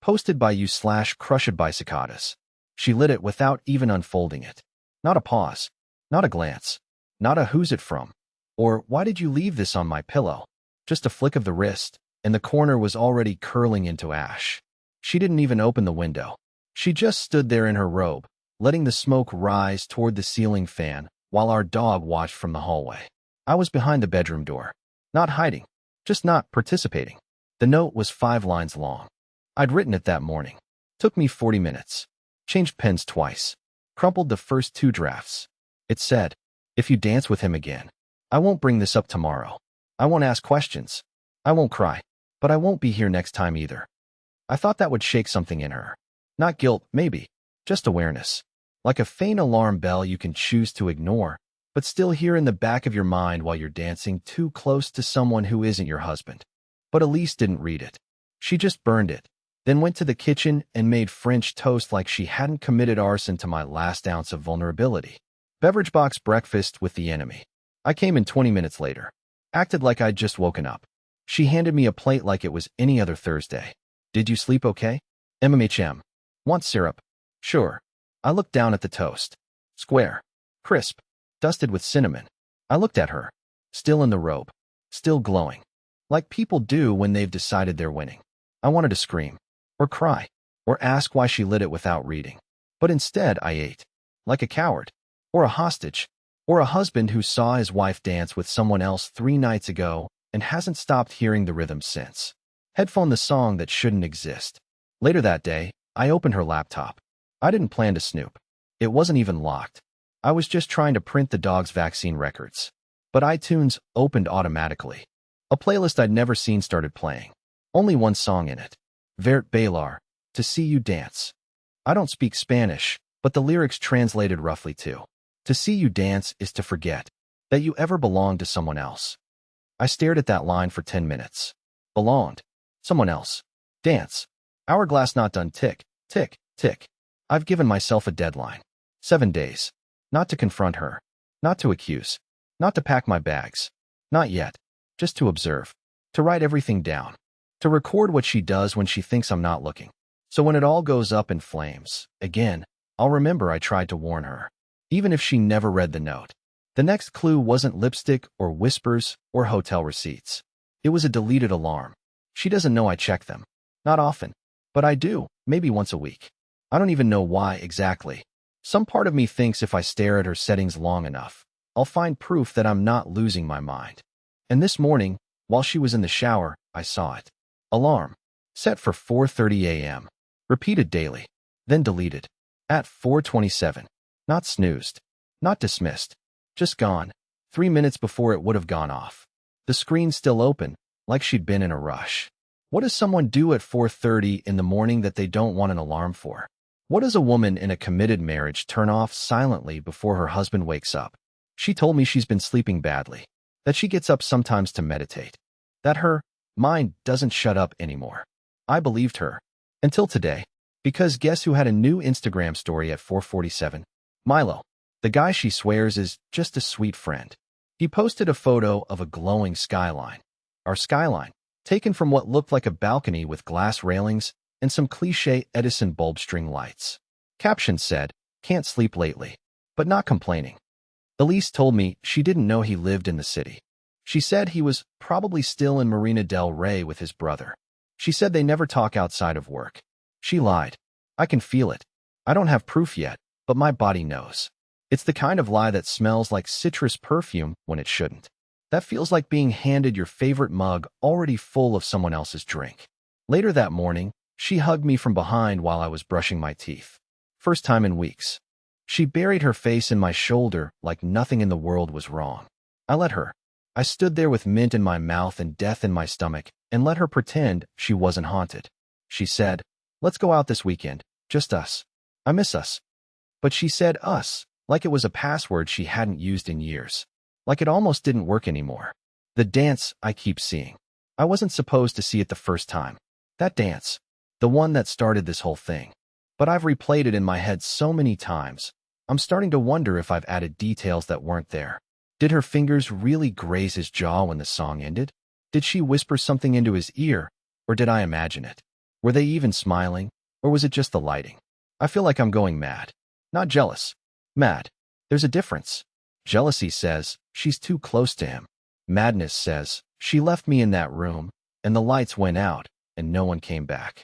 Posted by you / crushed by cicadas. She lit it without even unfolding it. Not a pause. Not a glance. Not a who's it from. Or why did you leave this on my pillow? Just a flick of the wrist, and the corner was already curling into ash. She didn't even open the window. She just stood there in her robe, letting the smoke rise toward the ceiling fan while our dog watched from the hallway. I was behind the bedroom door. Not hiding. Just not participating. The note was 5 lines long. I'd written it that morning. Took me 40 minutes. Changed pens twice. Crumpled the first 2 drafts. It said, "If you dance with him again, I won't bring this up tomorrow. I won't ask questions. I won't cry. But I won't be here next time either." I thought that would shake something in her. Not guilt, maybe. Just awareness. Like a faint alarm bell you can choose to ignore, but still hear in the back of your mind while you're dancing too close to someone who isn't your husband. But Elise didn't read it. She just burned it, then went to the kitchen and made French toast like she hadn't committed arson to my last ounce of vulnerability. Beverage box breakfast with the enemy. I came in 20 minutes later. Acted like I'd just woken up. She handed me a plate like it was any other Thursday. "Did you sleep okay?" "MMHM. Want syrup?" "Sure." I looked down at the toast. Square. Crisp. Dusted with cinnamon. I looked at her. Still in the robe. Still glowing. Like people do when they've decided they're winning. I wanted to scream. Or cry. Or ask why she lit it without reading. But instead I ate. Like a coward. Or a hostage. Or a husband who saw his wife dance with someone else 3 nights ago and hasn't stopped hearing the rhythm since. Headphone the song that shouldn't exist. Later that day, I opened her laptop. I didn't plan to snoop. It wasn't even locked. I was just trying to print the dog's vaccine records. But iTunes opened automatically. A playlist I'd never seen started playing. Only one song in it. Vert Bailar, To See You Dance. I don't speak Spanish, but the lyrics translated roughly to see you dance is to forget that you ever belonged to someone else. I stared at that line for 10 minutes. Belonged. Someone else. Dance. Hourglass not done. Tick, tick, tick. I've given myself a deadline. 7 days. Not to confront her. Not to accuse. Not to pack my bags. Not yet. Just to observe. To write everything down. To record what she does when she thinks I'm not looking. So when it all goes up in flames, again, I'll remember I tried to warn her. Even if she never read the note. The next clue wasn't lipstick or whispers or hotel receipts. It was a deleted alarm. She doesn't know I check them. Not often. But I do, maybe once a week. I don't even know why exactly. Some part of me thinks if I stare at her settings long enough, I'll find proof that I'm not losing my mind. And this morning, while she was in the shower, I saw it. Alarm. Set for 4:30 a.m. Repeated daily. Then deleted. At 4:27. Not snoozed. Not dismissed. Just gone. 3 minutes before it would have gone off. The screen still open, like she'd been in a rush. What does someone do at 4:30 in the morning that they don't want an alarm for? What does a woman in a committed marriage turn off silently before her husband wakes up? She told me she's been sleeping badly. That she gets up sometimes to meditate. That her mind doesn't shut up anymore. I believed her. Until today. Because guess who had a new Instagram story at 4:47? Milo. The guy she swears is just a sweet friend. He posted a photo of a glowing skyline. Our skyline, taken from what looked like a balcony with glass railings and some cliché Edison bulb string lights. Caption said, "Can't sleep lately, but not complaining." Elise told me she didn't know he lived in the city. She said he was probably still in Marina del Rey with his brother. She said they never talk outside of work. She lied. I can feel it. I don't have proof yet, but my body knows. It's the kind of lie that smells like citrus perfume when it shouldn't. That feels like being handed your favorite mug already full of someone else's drink. Later that morning, she hugged me from behind while I was brushing my teeth. First time in weeks. She buried her face in my shoulder like nothing in the world was wrong. I let her. I stood there with mint in my mouth and death in my stomach and let her pretend she wasn't haunted. She said, "Let's go out this weekend, just us. I miss us." But she said us, like it was a password she hadn't used in years. Like it almost didn't work anymore. The dance I keep seeing. I wasn't supposed to see it the first time. That dance. The one that started this whole thing. But I've replayed it in my head so many times, I'm starting to wonder if I've added details that weren't there. Did her fingers really graze his jaw when the song ended? Did she whisper something into his ear, or did I imagine it? Were they even smiling? Or was it just the lighting? I feel like I'm going mad. Not jealous. Mad. There's a difference. Jealousy says, she's too close to him. Madness says, she left me in that room, and the lights went out, and no one came back.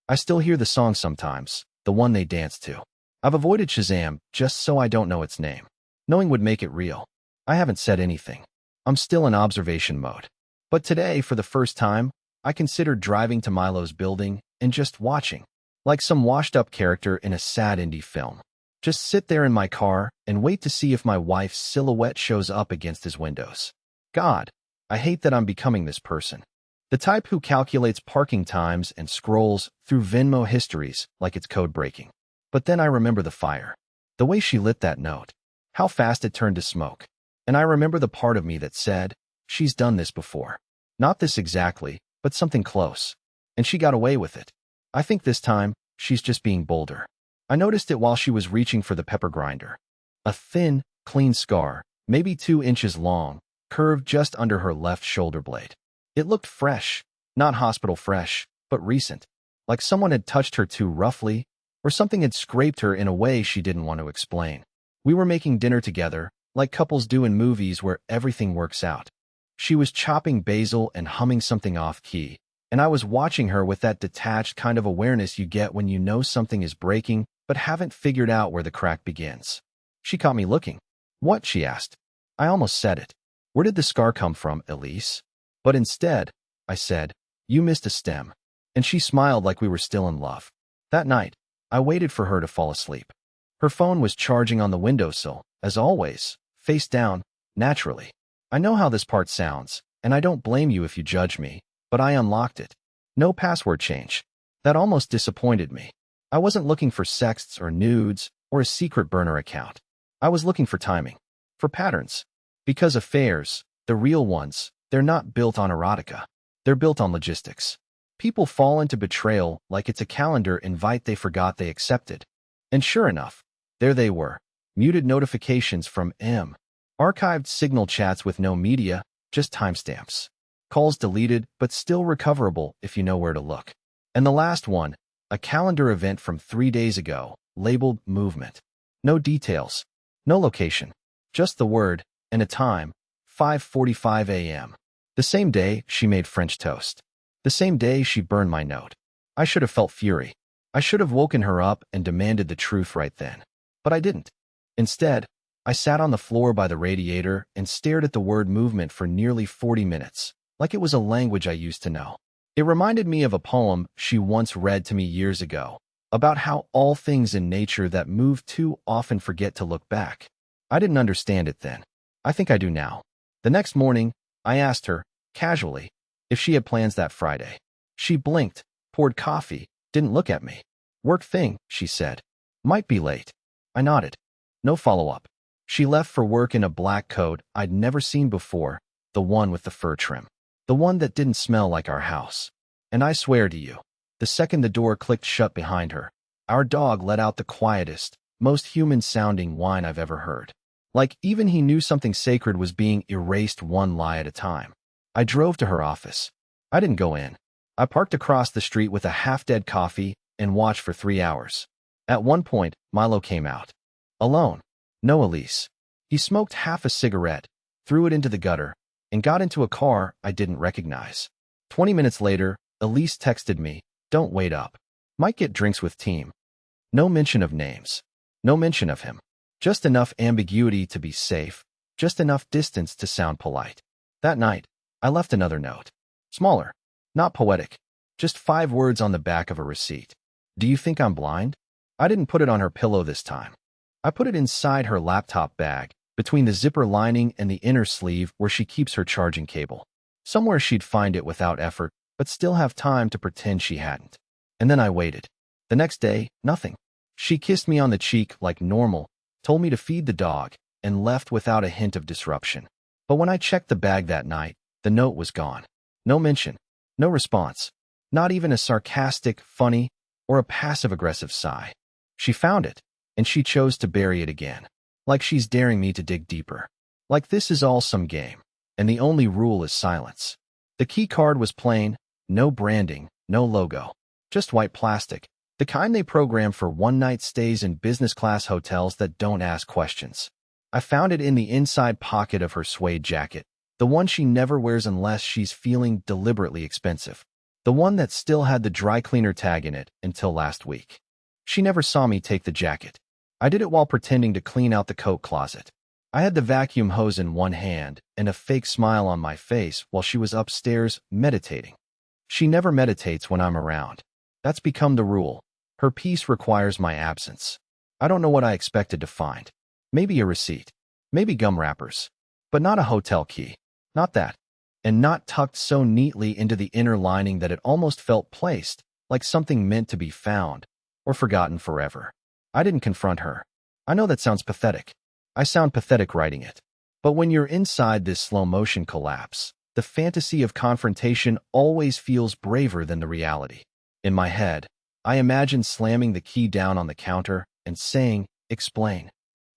I still hear the song sometimes, the one they danced to. I've avoided Shazam just so I don't know its name. Knowing would make it real. I haven't said anything. I'm still in observation mode. But today, for the first time, I considered driving to Milo's building and just watching, like some washed-up character in a sad indie film. Just sit there in my car and wait to see if my wife's silhouette shows up against his windows. God, I hate that I'm becoming this person. The type who calculates parking times and scrolls through Venmo histories like it's code breaking. But then I remember the fire. The way she lit that note. How fast it turned to smoke. And I remember the part of me that said, she's done this before. Not this exactly, but something close. And she got away with it. I think this time, she's just being bolder. I noticed it while she was reaching for the pepper grinder. A thin, clean scar, maybe 2 inches long, curved just under her left shoulder blade. It looked fresh, not hospital fresh, but recent, like someone had touched her too roughly, or something had scraped her in a way she didn't want to explain. We were making dinner together, like couples do in movies where everything works out. She was chopping basil and humming something off-key, and I was watching her with that detached kind of awareness you get when you know something is breaking but haven't figured out where the crack begins. She caught me looking. What? She asked. I almost said it. Where did the scar come from, Elise? But instead, I said, you missed a stem. And she smiled like we were still in love. That night, I waited for her to fall asleep. Her phone was charging on the windowsill, as always, face down, naturally. I know how this part sounds, and I don't blame you if you judge me, but I unlocked it. No password change. That almost disappointed me. I wasn't looking for sexts or nudes or a secret burner account. I was looking for timing, for patterns. Because affairs, the real ones, they're not built on erotica. They're built on logistics. People fall into betrayal like it's a calendar invite they forgot they accepted. And sure enough, there they were. Muted notifications from M. Archived signal chats with no media, just timestamps. Calls deleted, but still recoverable if you know where to look. And the last one, a calendar event from 3 days ago, labeled movement. No details, no location, just the word and a time, 5:45 a.m. The same day she made French toast. The same day she burned my note. I should have felt fury. I should have woken her up and demanded the truth right then. But I didn't. Instead, I sat on the floor by the radiator and stared at the word movement for nearly 40 minutes, like it was a language I used to know. It reminded me of a poem she once read to me years ago, about how all things in nature that move too often forget to look back. I didn't understand it then. I think I do now. The next morning, I asked her, casually, if she had plans that Friday. She blinked, poured coffee, didn't look at me. Work thing, she said. Might be late. I nodded. No follow-up. She left for work in a black coat I'd never seen before, the one with the fur trim. The one that didn't smell like our house. And I swear to you, the second the door clicked shut behind her, our dog let out the quietest, most human-sounding whine I've ever heard. Like even he knew something sacred was being erased one lie at a time. I drove to her office. I didn't go in. I parked across the street with a half-dead coffee and watched for 3 hours. At one point, Milo came out. Alone. No Elise. He smoked half a cigarette, threw it into the gutter, and got into a car I didn't recognize. 20 minutes later, Elise texted me, don't wait up. Might get drinks with team. No mention of names. No mention of him. Just enough ambiguity to be safe, just enough distance to sound polite. That night, I left another note. Smaller. Not poetic. Just 5 words on the back of a receipt. Do you think I'm blind? I didn't put it on her pillow this time. I put it inside her laptop bag, between the zipper lining and the inner sleeve where she keeps her charging cable. Somewhere she'd find it without effort, but still have time to pretend she hadn't. And then I waited. The next day, nothing. She kissed me on the cheek like normal, told me to feed the dog, and left without a hint of disruption. But when I checked the bag that night, the note was gone. No mention. No response. Not even a sarcastic, funny, or a passive-aggressive sigh. She found it, and she chose to bury it again. Like she's daring me to dig deeper. Like this is all some game, and the only rule is silence. The key card was plain, no branding, no logo. Just white plastic. The kind they program for one-night stays in business-class hotels that don't ask questions. I found it in the inside pocket of her suede jacket, the one she never wears unless she's feeling deliberately expensive. The one that still had the dry cleaner tag in it until last week. She never saw me take the jacket. I did it while pretending to clean out the coat closet. I had the vacuum hose in one hand and a fake smile on my face while she was upstairs meditating. She never meditates when I'm around. That's become the rule. Her peace requires my absence. I don't know what I expected to find. Maybe a receipt. Maybe gum wrappers. But not a hotel key. Not that. And not tucked so neatly into the inner lining that it almost felt placed, like something meant to be found or forgotten forever. I didn't confront her. I know that sounds pathetic. I sound pathetic writing it. But when you're inside this slow-motion collapse, the fantasy of confrontation always feels braver than the reality. In my head, I imagine slamming the key down on the counter and saying, "Explain."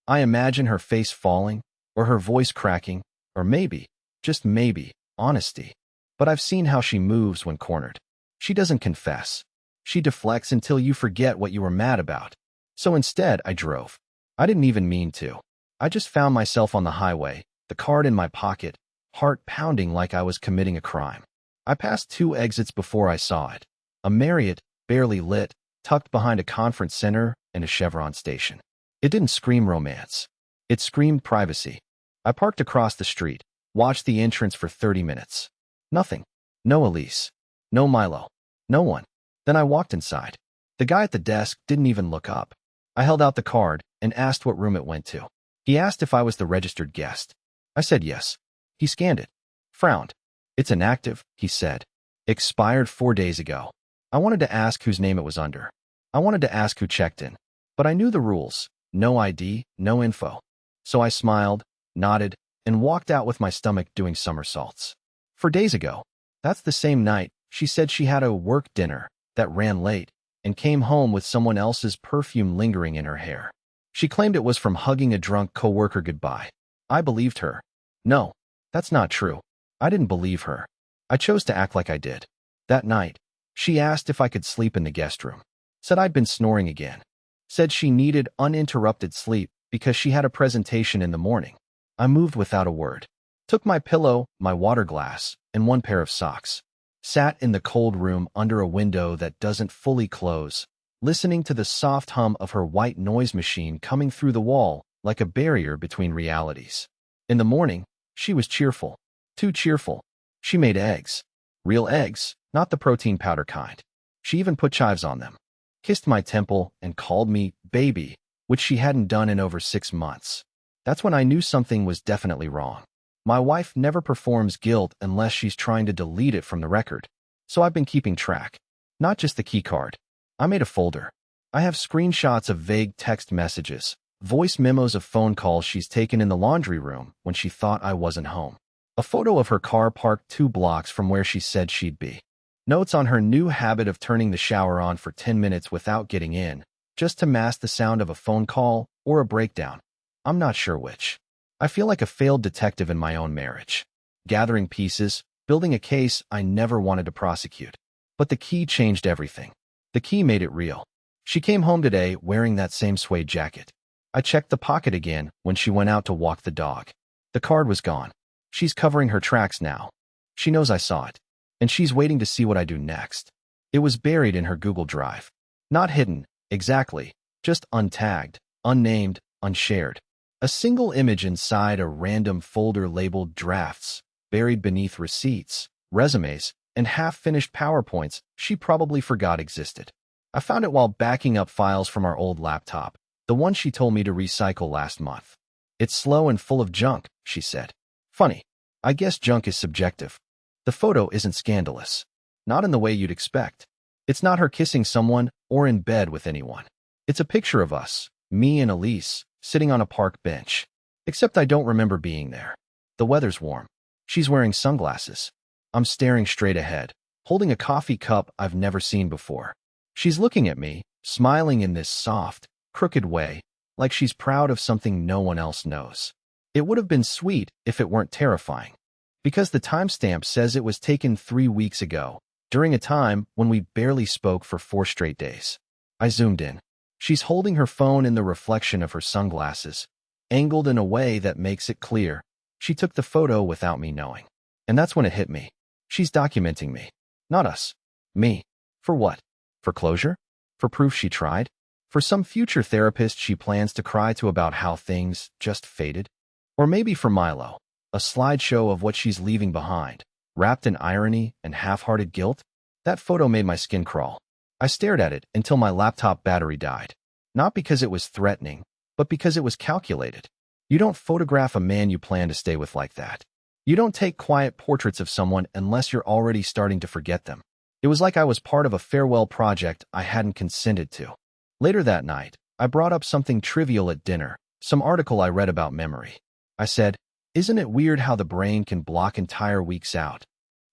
I imagine her face falling, or her voice cracking, or maybe, just maybe, honesty. But I've seen how she moves when cornered. She doesn't confess. She deflects until you forget what you were mad about. So instead, I drove. I didn't even mean to. I just found myself on the highway, the card in my pocket, heart pounding like I was committing a crime. I passed 2 exits before I saw it. A Marriott, barely lit, tucked behind a conference center and a Chevron station. It didn't scream romance. It screamed privacy. I parked across the street, watched the entrance for 30 minutes. Nothing. No Elise. No Milo. No one. Then I walked inside. The guy at the desk didn't even look up. I held out the card and asked what room it went to. He asked if I was the registered guest. I said yes. He scanned it. Frowned. "It's inactive," he said. "Expired 4 days ago." I wanted to ask whose name it was under. I wanted to ask who checked in. But I knew the rules. No ID, no info. So I smiled, nodded, and walked out with my stomach doing somersaults. 4 days ago. That's the same night she said she had a work dinner that ran late and came home with someone else's perfume lingering in her hair. She claimed it was from hugging a drunk coworker goodbye. I believed her. No, that's not true. I didn't believe her. I chose to act like I did. That night, she asked if I could sleep in the guest room. Said I'd been snoring again. Said she needed uninterrupted sleep because she had a presentation in the morning. I moved without a word. Took my pillow, my water glass, and 1 pair of socks. Sat in the cold room under a window that doesn't fully close, listening to the soft hum of her white noise machine coming through the wall like a barrier between realities. In the morning, she was cheerful. Too cheerful. She made eggs. Real eggs, not the protein powder kind. She even put chives on them. Kissed my temple and called me baby, which she hadn't done in over 6 months. That's when I knew something was definitely wrong. My wife never performs guilt unless she's trying to delete it from the record. So I've been keeping track. Not just the key card. I made a folder. I have screenshots of vague text messages, voice memos of phone calls she's taken in the laundry room when she thought I wasn't home. A photo of her car parked 2 blocks from where she said she'd be. Notes on her new habit of turning the shower on for 10 minutes without getting in, just to mask the sound of a phone call or a breakdown. I'm not sure which. I feel like a failed detective in my own marriage. Gathering pieces, building a case I never wanted to prosecute. But the key changed everything. The key made it real. She came home today wearing that same suede jacket. I checked the pocket again when she went out to walk the dog. The card was gone. She's covering her tracks now. She knows I saw it. And she's waiting to see what I do next. It was buried in her Google Drive. Not hidden, exactly, just untagged, unnamed, unshared. A single image inside a random folder labeled drafts, buried beneath receipts, resumes, and half-finished PowerPoints she probably forgot existed. I found it while backing up files from our old laptop, the one she told me to recycle last month. "It's slow and full of junk," she said. Funny. I guess junk is subjective. The photo isn't scandalous. Not in the way you'd expect. It's not her kissing someone or in bed with anyone. It's a picture of us, me and Elise, sitting on a park bench. Except I don't remember being there. The weather's warm. She's wearing sunglasses. I'm staring straight ahead, holding a coffee cup I've never seen before. She's looking at me, smiling in this soft, crooked way, like she's proud of something no one else knows. It would have been sweet if it weren't terrifying. Because the timestamp says it was taken 3 weeks ago, during a time when we barely spoke for 4 straight days. I zoomed in. She's holding her phone in the reflection of her sunglasses, angled in a way that makes it clear she took the photo without me knowing. And that's when it hit me. She's documenting me. Not us. Me. For what? For closure? For proof she tried? For some future therapist she plans to cry to about how things just faded? Or maybe for Milo, a slideshow of what she's leaving behind, wrapped in irony and half-hearted guilt? That photo made my skin crawl. I stared at it until my laptop battery died. Not because it was threatening, but because it was calculated. You don't photograph a man you plan to stay with like that. You don't take quiet portraits of someone unless you're already starting to forget them. It was like I was part of a farewell project I hadn't consented to. Later that night, I brought up something trivial at dinner, some article I read about memory. I said, "Isn't it weird how the brain can block entire weeks out?"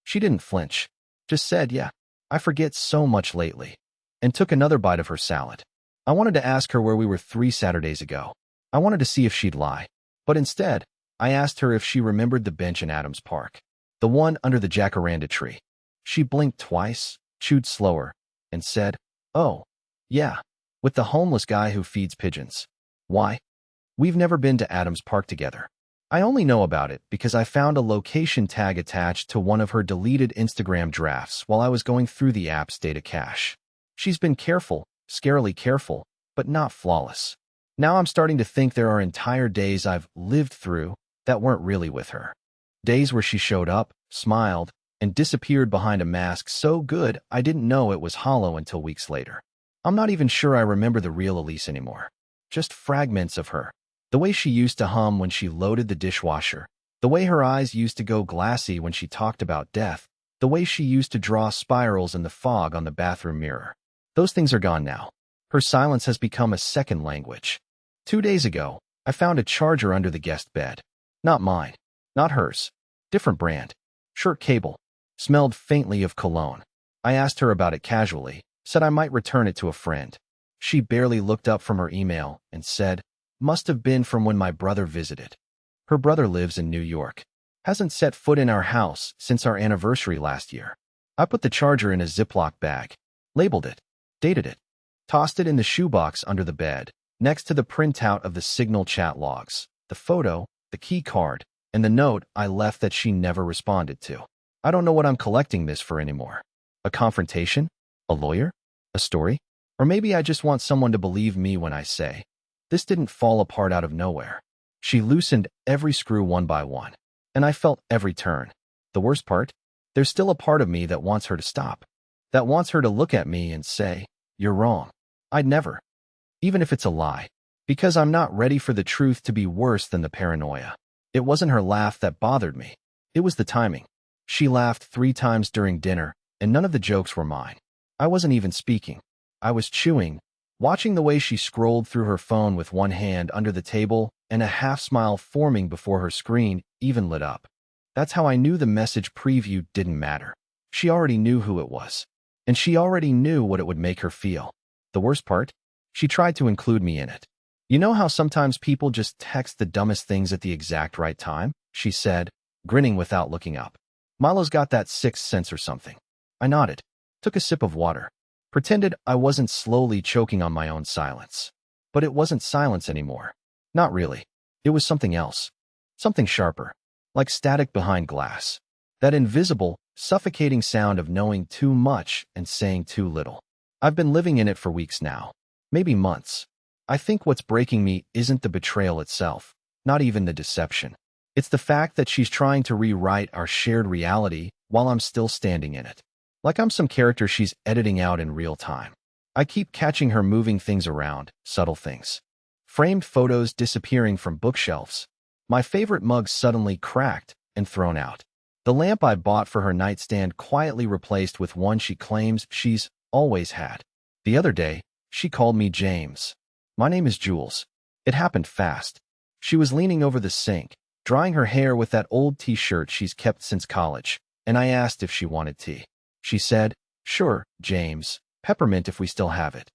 She didn't flinch, just said, "Yeah, I forget so much lately," and took another bite of her salad. I wanted to ask her where we were 3 Saturdays ago. I wanted to see if she'd lie. But instead, I asked her if she remembered the bench in Adams Park, the one under the jacaranda tree. She blinked twice, chewed slower, and said, "Oh, yeah, with the homeless guy who feeds pigeons." Why? We've never been to Adams Park together. I only know about it because I found a location tag attached to one of her deleted Instagram drafts while I was going through the app's data cache. She's been careful, scarily careful, but not flawless. Now I'm starting to think there are entire days I've lived through that weren't really with her. Days where she showed up, smiled, and disappeared behind a mask so good I didn't know it was hollow until weeks later. I'm not even sure I remember the real Elise anymore. Just fragments of her. The way she used to hum when she loaded the dishwasher. The way her eyes used to go glassy when she talked about death. The way she used to draw spirals in the fog on the bathroom mirror. Those things are gone now. Her silence has become a second language. 2 days ago, I found a charger under the guest bed. Not mine. Not hers. Different brand. Short cable. Smelled faintly of cologne. I asked her about it casually, said I might return it to a friend. She barely looked up from her email and said, "Must have been from when my brother visited." Her brother lives in New York. Hasn't set foot in our house since our anniversary last year. I put the charger in a Ziploc bag, labeled it, dated it, tossed it in the shoebox under the bed, next to the printout of the Signal chat logs, the photo, the key card, and the note I left that she never responded to. I don't know what I'm collecting this for anymore. A confrontation? A lawyer? A story? Or maybe I just want someone to believe me when I say, this didn't fall apart out of nowhere. She loosened every screw one by one, and I felt every turn. The worst part? There's still a part of me that wants her to stop, that wants her to look at me and say, "You're wrong." I'd never. Even if it's a lie. Because I'm not ready for the truth to be worse than the paranoia. It wasn't her laugh that bothered me. It was the timing. She laughed 3 times during dinner, and none of the jokes were mine. I wasn't even speaking. I was chewing, watching the way she scrolled through her phone with one hand under the table and a half-smile forming before her screen even lit up. That's how I knew the message preview didn't matter. She already knew who it was, and she already knew what it would make her feel. The worst part? She tried to include me in it. "You know how sometimes people just text the dumbest things at the exact right time?" she said, grinning without looking up. "Milo's got that sixth sense or something." I nodded, took a sip of water, pretended I wasn't slowly choking on my own silence. But it wasn't silence anymore. Not really. It was something else. Something sharper. Like static behind glass. That invisible, suffocating sound of knowing too much and saying too little. I've been living in it for weeks now. Maybe months. I think what's breaking me isn't the betrayal itself. Not even the deception. It's the fact that she's trying to rewrite our shared reality while I'm still standing in it. Like I'm some character she's editing out in real time. I keep catching her moving things around, subtle things. Framed photos disappearing from bookshelves. My favorite mug suddenly cracked and thrown out. The lamp I bought for her nightstand quietly replaced with one she claims she's always had. The other day, she called me James. My name is Jules. It happened fast. She was leaning over the sink, drying her hair with that old t-shirt she's kept since college, and I asked if she wanted tea. She said, "Sure, James, peppermint if we still have it."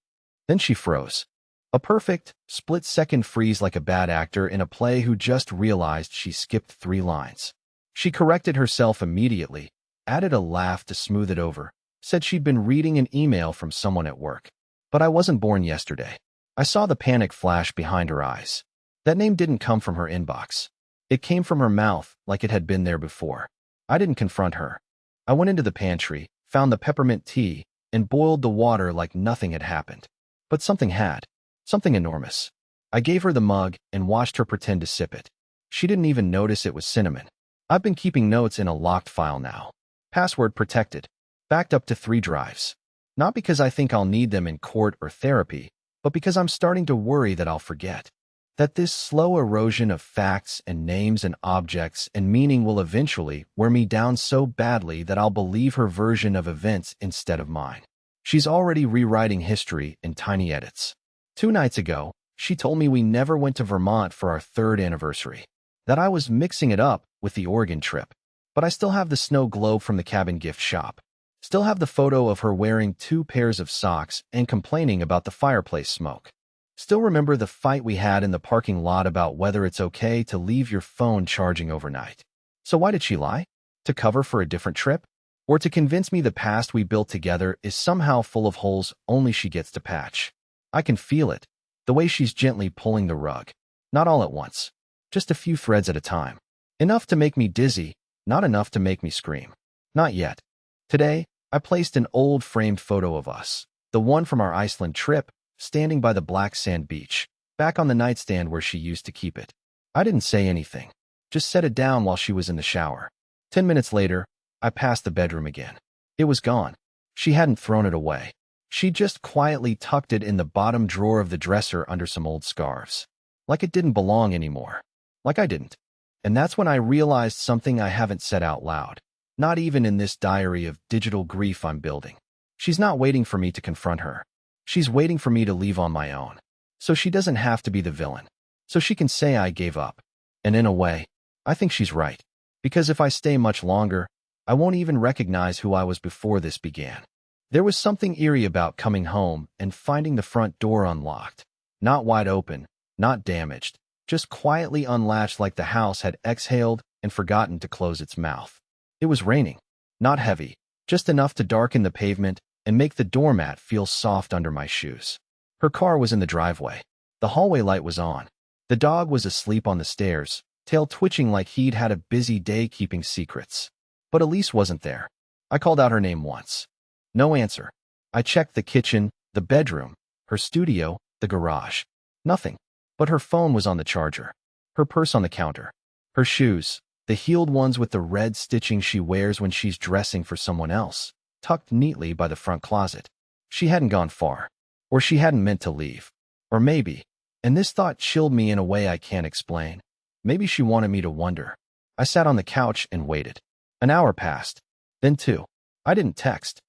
Then she froze. A perfect, split-second freeze like a bad actor in a play who just realized she skipped 3 lines. She corrected herself immediately, added a laugh to smooth it over, Said she'd been reading an email from someone at work. But I wasn't born yesterday. I saw the panic flash behind her eyes. That name didn't come from her inbox. It came from her mouth like it had been there before. I didn't confront her. I went into the pantry, found the peppermint tea, and boiled the water like nothing had happened. But something had. Something enormous. I gave her the mug and watched her pretend to sip it. She didn't even notice it was cinnamon. I've been keeping notes in a locked file now. Password protected. Backed up to 3 drives. Not because I think I'll need them in court or therapy, but because I'm starting to worry that I'll forget. That this slow erosion of facts and names and objects and meaning will eventually wear me down so badly that I'll believe her version of events instead of mine. She's already rewriting history in tiny edits. 2 nights ago, she told me we never went to Vermont for our 3rd anniversary. That I was mixing it up with the Oregon trip. But I still have the snow globe from the cabin gift shop. Still have the photo of her wearing 2 pairs of socks and complaining about the fireplace smoke. Still remember the fight we had in the parking lot about whether it's okay to leave your phone charging overnight. So why did she lie? To cover for a different trip? Or to convince me the past we built together is somehow full of holes only she gets to patch? I can feel it. The way she's gently pulling the rug. Not all at once. Just a few threads at a time. Enough to make me dizzy, not enough to make me scream. Not yet. Today, I placed an old framed photo of us, the one from our Iceland trip, standing by the black sand beach, back on the nightstand where she used to keep it. I didn't say anything, just set it down while she was in the shower. 10 minutes later, I passed the bedroom again. It was gone. She hadn't thrown it away. She just quietly tucked it in the bottom drawer of the dresser under some old scarves. Like it didn't belong anymore. Like I didn't. And that's when I realized something I haven't said out loud. Not even in this diary of digital grief I'm building. She's not waiting for me to confront her. She's waiting for me to leave on my own. So she doesn't have to be the villain. So she can say I gave up. And in a way, I think she's right. Because if I stay much longer, I won't even recognize who I was before this began. There was something eerie about coming home and finding the front door unlocked. Not wide open, not damaged, just quietly unlatched like the house had exhaled and forgotten to close its mouth. It was raining. Not heavy, just enough to darken the pavement and make the doormat feel soft under my shoes. Her car was in the driveway. The hallway light was on. The dog was asleep on the stairs, tail twitching like he'd had a busy day keeping secrets. But Elise wasn't there. I called out her name once. No answer. I checked the kitchen, the bedroom, her studio, the garage. Nothing. But her phone was on the charger. Her purse on the counter. Her shoes, the heeled ones with the red stitching she wears when she's dressing for someone else, tucked neatly by the front closet. She hadn't gone far. Or she hadn't meant to leave. Or maybe, and this thought chilled me in a way I can't explain, maybe she wanted me to wonder. I sat on the couch and waited. An hour passed. Then 2. I didn't text.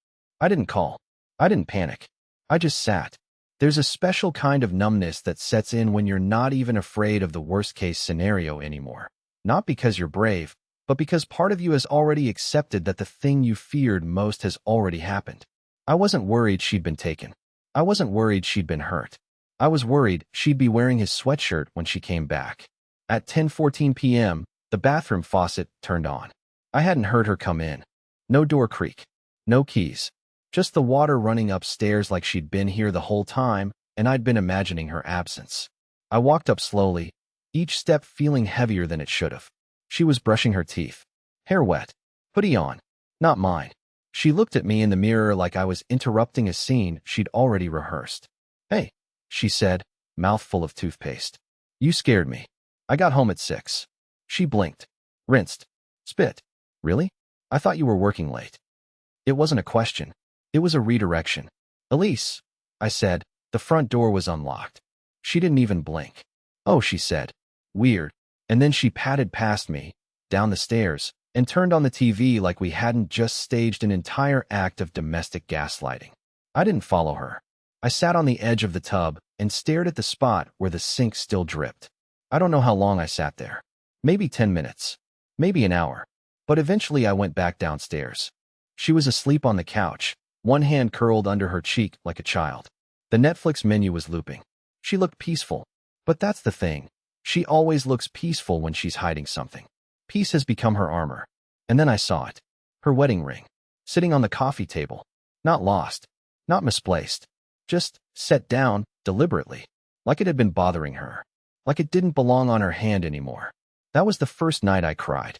I didn't call. I didn't panic. I just sat. There's a special kind of numbness that sets in when you're not even afraid of the worst-case scenario anymore. Not because you're brave, but because part of you has already accepted that the thing you feared most has already happened. I wasn't worried she'd been taken. I wasn't worried she'd been hurt. I was worried she'd be wearing his sweatshirt when she came back. At 10:14 p.m., the bathroom faucet turned on. I hadn't heard her come in. No door creak. No keys. Just the water running upstairs like she'd been here the whole time, and I'd been imagining her absence. I walked up slowly, each step feeling heavier than it should have. She was brushing her teeth. Hair wet. Hoodie on. Not mine. She looked at me in the mirror like I was interrupting a scene she'd already rehearsed. Hey, she said, mouth full of toothpaste. You scared me. I got home at 6. She blinked. Rinsed. Spit. Really? I thought you were working late. It wasn't a question. It was a redirection. Elise, I said. The front door was unlocked. She didn't even blink. Oh, she said. Weird. And then she padded past me, down the stairs, and turned on the TV like we hadn't just staged an entire act of domestic gaslighting. I didn't follow her. I sat on the edge of the tub and stared at the spot where the sink still dripped. I don't know how long I sat there. Maybe 10 minutes. Maybe an hour. But eventually I went back downstairs. She was asleep on the couch, one hand curled under her cheek like a child. The Netflix menu was looping. She looked peaceful. But that's the thing. She always looks peaceful when she's hiding something. Peace has become her armor. And then I saw it. Her wedding ring. Sitting on the coffee table. Not lost. Not misplaced. Just set down, deliberately. Like it had been bothering her. Like it didn't belong on her hand anymore. That was the first night I cried.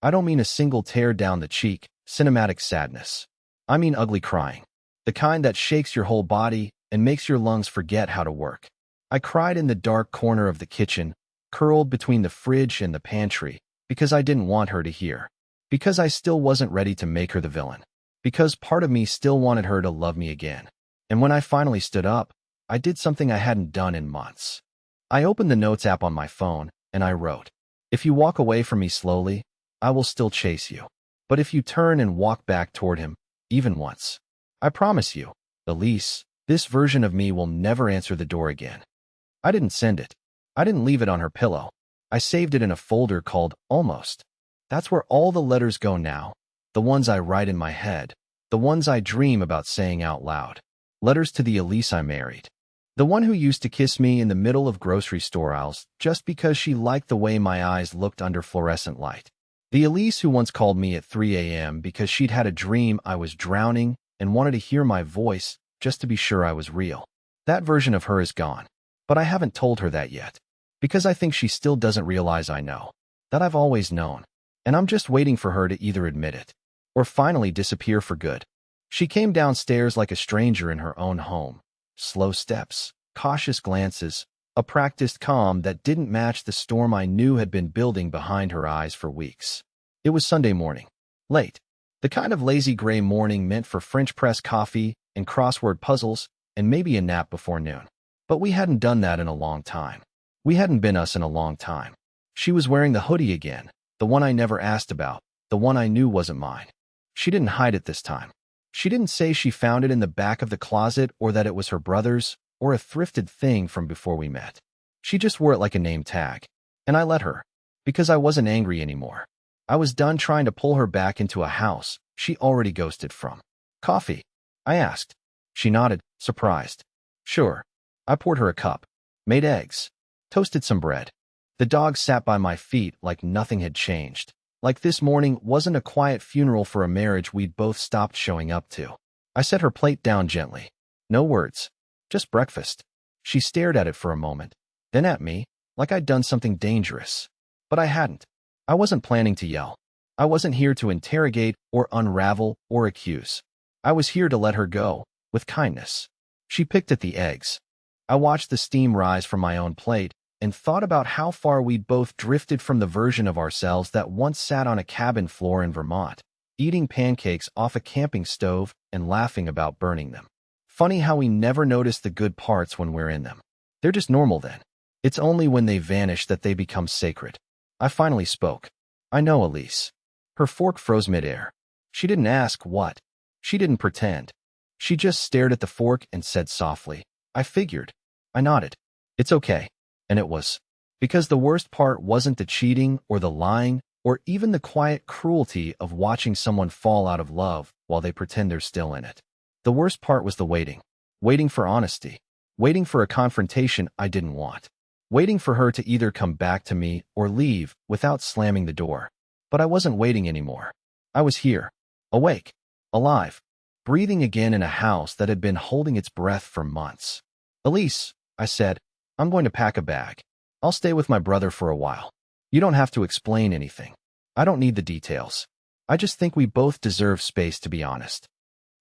I don't mean a single tear down the cheek, cinematic sadness. I mean ugly crying. The kind that shakes your whole body and makes your lungs forget how to work. I cried in the dark corner of the kitchen, curled between the fridge and the pantry, because I didn't want her to hear. Because I still wasn't ready to make her the villain. Because part of me still wanted her to love me again. And when I finally stood up, I did something I hadn't done in months. I opened the notes app on my phone, and I wrote, "If you walk away from me slowly, I will still chase you. But if you turn and walk back toward him, even once, I promise you, Elise, this version of me will never answer the door again." I didn't send it. I didn't leave it on her pillow. I saved it in a folder called Almost. That's where all the letters go now. The ones I write in my head. The ones I dream about saying out loud. Letters to the Elise I married. The one who used to kiss me in the middle of grocery store aisles just because she liked the way my eyes looked under fluorescent light. The Elise who once called me at 3 a.m. because she'd had a dream I was drowning and wanted to hear my voice just to be sure I was real. That version of her is gone. But I haven't told her that yet. Because I think she still doesn't realize I know. That I've always known. And I'm just waiting for her to either admit it or finally disappear for good. She came downstairs like a stranger in her own home. Slow steps, cautious glances, a practiced calm that didn't match the storm I knew had been building behind her eyes for weeks. It was Sunday morning. Late. The kind of lazy gray morning meant for French press coffee and crossword puzzles and maybe a nap before noon. But we hadn't done that in a long time. We hadn't been us in a long time. She was wearing the hoodie again, the one I never asked about, the one I knew wasn't mine. She didn't hide it this time. She didn't say she found it in the back of the closet or that it was her brother's or a thrifted thing from before we met. She just wore it like a name tag. And I let her. Because I wasn't angry anymore. I was done trying to pull her back into a house she already ghosted from. "Coffee?" I asked. She nodded, surprised. "Sure." I poured her a cup. Made eggs. Toasted some bread. The dog sat by my feet like nothing had changed. Like this morning wasn't a quiet funeral for a marriage we'd both stopped showing up to. I set her plate down gently. No words. Just breakfast. She stared at it for a moment, then at me, like I'd done something dangerous. But I hadn't. I wasn't planning to yell. I wasn't here to interrogate or unravel or accuse. I was here to let her go, with kindness. She picked at the eggs. I watched the steam rise from my own plate and thought about how far we'd both drifted from the version of ourselves that once sat on a cabin floor in Vermont, eating pancakes off a camping stove and laughing about burning them. Funny how we never notice the good parts when we're in them. They're just normal then. It's only when they vanish that they become sacred. I finally spoke. "I know, Elise." Her fork froze midair. She didn't ask what. She didn't pretend. She just stared at the fork and said softly, "I figured." I nodded. "It's okay." And it was. Because the worst part wasn't the cheating or the lying or even the quiet cruelty of watching someone fall out of love while they pretend they're still in it. The worst part was the waiting. Waiting for honesty. Waiting for a confrontation I didn't want. Waiting for her to either come back to me or leave without slamming the door. But I wasn't waiting anymore. I was here. Awake. Alive. Breathing again in a house that had been holding its breath for months. "Elise," I said, "I'm going to pack a bag. I'll stay with my brother for a while. You don't have to explain anything. I don't need the details. I just think we both deserve space to be honest."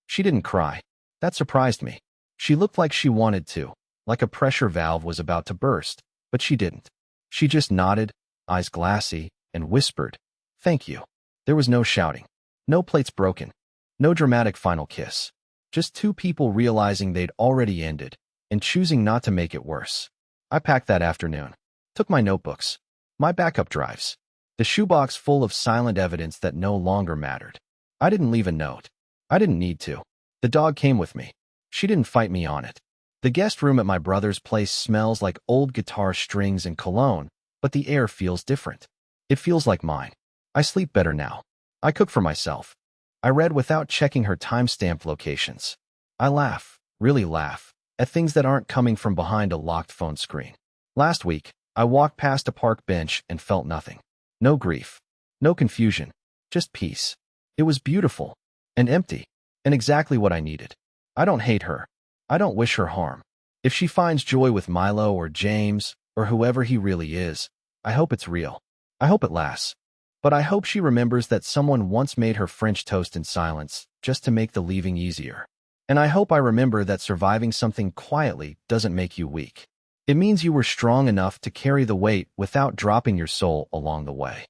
She didn't cry. That surprised me. She looked like she wanted to, like a pressure valve was about to burst, but she didn't. She just nodded, eyes glassy, and whispered, "Thank you." There was no shouting. No plates broken. No dramatic final kiss. Just two people realizing they'd already ended and choosing not to make it worse. I packed that afternoon. Took my notebooks. My backup drives. The shoebox full of silent evidence that no longer mattered. I didn't leave a note. I didn't need to. The dog came with me. She didn't fight me on it. The guest room at my brother's place smells like old guitar strings and cologne, but the air feels different. It feels like mine. I sleep better now. I cook for myself. I read without checking her timestamp locations. I laugh, really laugh, at things that aren't coming from behind a locked phone screen. Last week, I walked past a park bench and felt nothing. No grief. No confusion. Just peace. It was beautiful. And empty. And exactly what I needed. I don't hate her. I don't wish her harm. If she finds joy with Milo or James or whoever he really is, I hope it's real. I hope it lasts. But I hope she remembers that someone once made her French toast in silence just to make the leaving easier. And I hope I remember that surviving something quietly doesn't make you weak. It means you were strong enough to carry the weight without dropping your soul along the way.